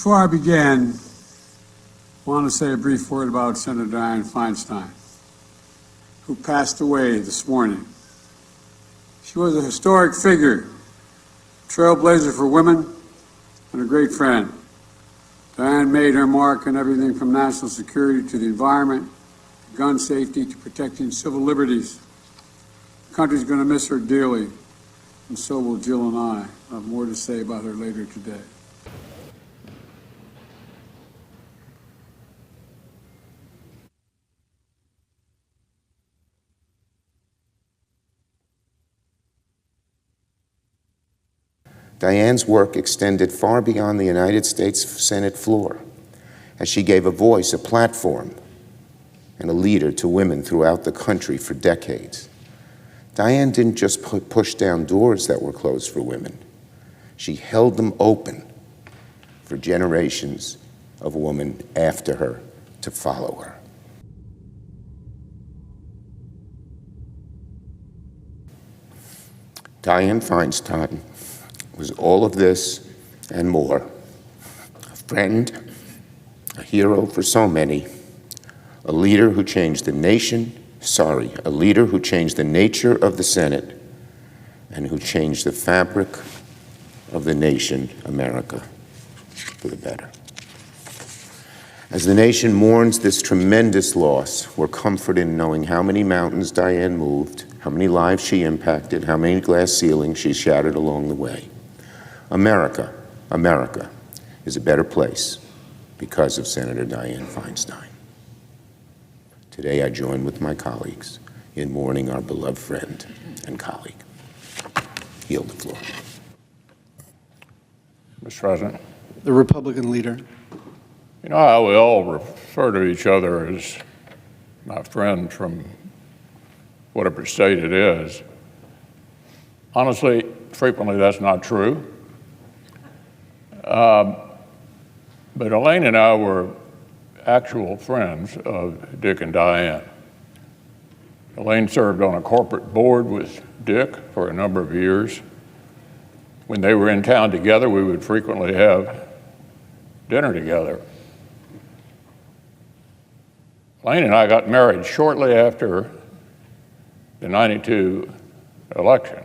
Before I begin, I want to say a brief word about Senator Dianne Feinstein, who passed away this morning. She was a historic figure, trailblazer for women, and a great friend. Dianne made her mark on everything from national security to the environment, to gun safety, to protecting civil liberties. The country's going to miss her dearly, and so will Jill and I. I have more to say about her later today. Dianne's work extended far beyond the United States Senate floor, as she gave a voice, a platform, and a leader to women throughout the country for decades. Dianne didn't just push down doors that were closed for women. She held them open for generations of women after her to follow her. Dianne Feinstein was all of this and more. A friend, a hero for so many, a leader who changed the nation, a leader who changed the nature of the Senate and who changed the fabric of the nation, America, for the better. As the nation mourns this tremendous loss, we're comforted in knowing how many mountains Dianne moved, how many lives she impacted, how many glass ceilings she shattered along the way. America is a better place because of Senator Dianne Feinstein. Today I join with my colleagues in mourning our beloved friend and colleague. Yield the floor. Mr. President. The Republican leader. You know how we all refer to each other as my friend from whatever state it is. Honestly, frequently that's not true. But Elaine and I were actual friends of Dick and Dianne. Elaine served on a corporate board with Dick for a number of years. When they were in town together, we would frequently have dinner together. Elaine and I got married shortly after the '92 election.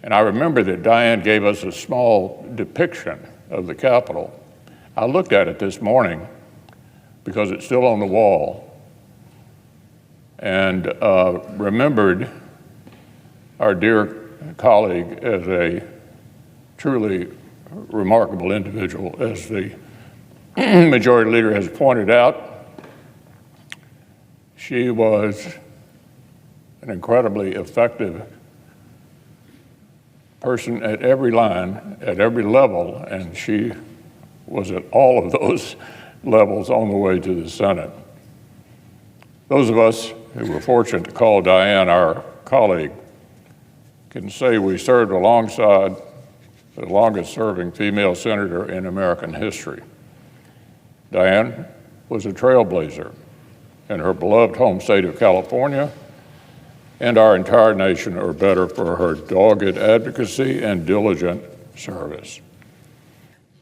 And I remember that Dianne gave us a small depiction of the Capitol. I looked at it this morning because it's still on the wall and remembered our dear colleague as a truly remarkable individual. As the Majority Leader has pointed out, she was an incredibly effective person at every line, at every level, and she was at all of those levels on the way to the Senate. Those of us who were fortunate to call Dianne our colleague can say we served alongside the longest-serving female senator in American history. Dianne was a trailblazer in her beloved home state of California, and our entire nation are better for her dogged advocacy and diligent service.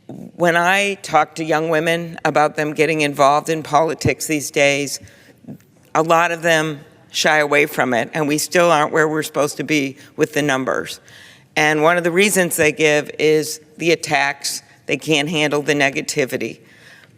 When I talk to young women about them getting involved in politics these days, a lot of them shy away from it, and we still aren't where we're supposed to be with the numbers. And one of the reasons they give is the attacks. They can't handle the negativity.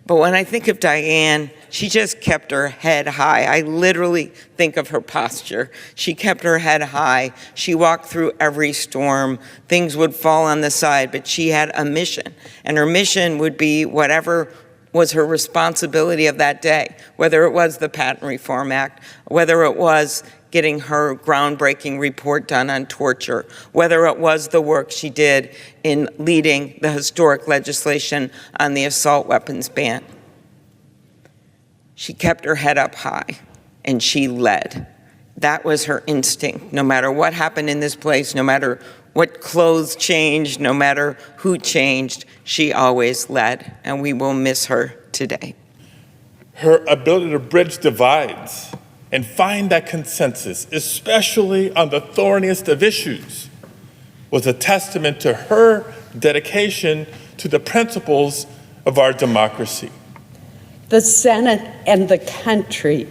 But when I think of Dianne, she just kept her head high. I literally think of her posture. She kept her head high. She walked through every storm. Things would fall on the side, but she had a mission. And her mission would be whatever was her responsibility of that day, whether it was the Patent Reform Act, whether it was getting her groundbreaking report done on torture, whether it was the work she did in leading the historic legislation on the assault weapons ban. She kept her head up high, and she led. That was her instinct. No matter what happened in this place, no matter what clothes changed, no matter who changed, she always led, and we will miss her today. Her ability to bridge divides and find that consensus, especially on the thorniest of issues, was a testament to her dedication to the principles of our democracy. The Senate and the country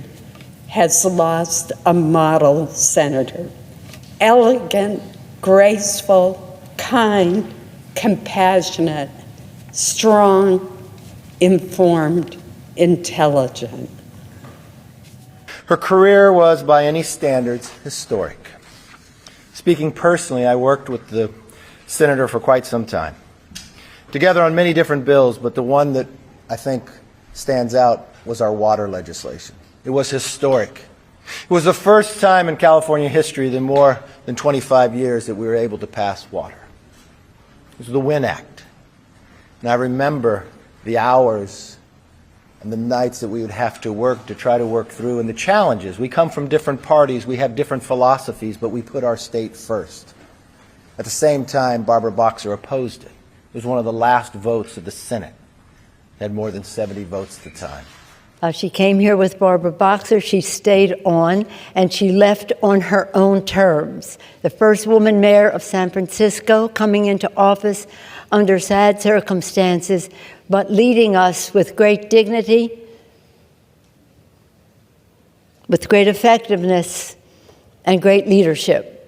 has lost a model senator. Elegant, graceful, kind, compassionate, strong, informed, intelligent. Her career was, by any standards, historic. Speaking personally, I worked with the senator for quite some time, together on many different bills, but the one that I think stands out was our water legislation. It was historic. It was the first time in California history in more than 25 years that we were able to pass water. It was the WIN Act. And I remember the hours and the nights that we would have to work to try to work through, and the challenges. We come from different parties, we have different philosophies, but we put our state first. At the same time, Barbara Boxer opposed it. It was one of the last votes of the Senate. It had more than 70 votes at the time. She came here with Barbara Boxer. She stayed on, and she left on her own terms. The first woman mayor of San Francisco, coming into office under sad circumstances, but leading us with great dignity, with great effectiveness, and great leadership.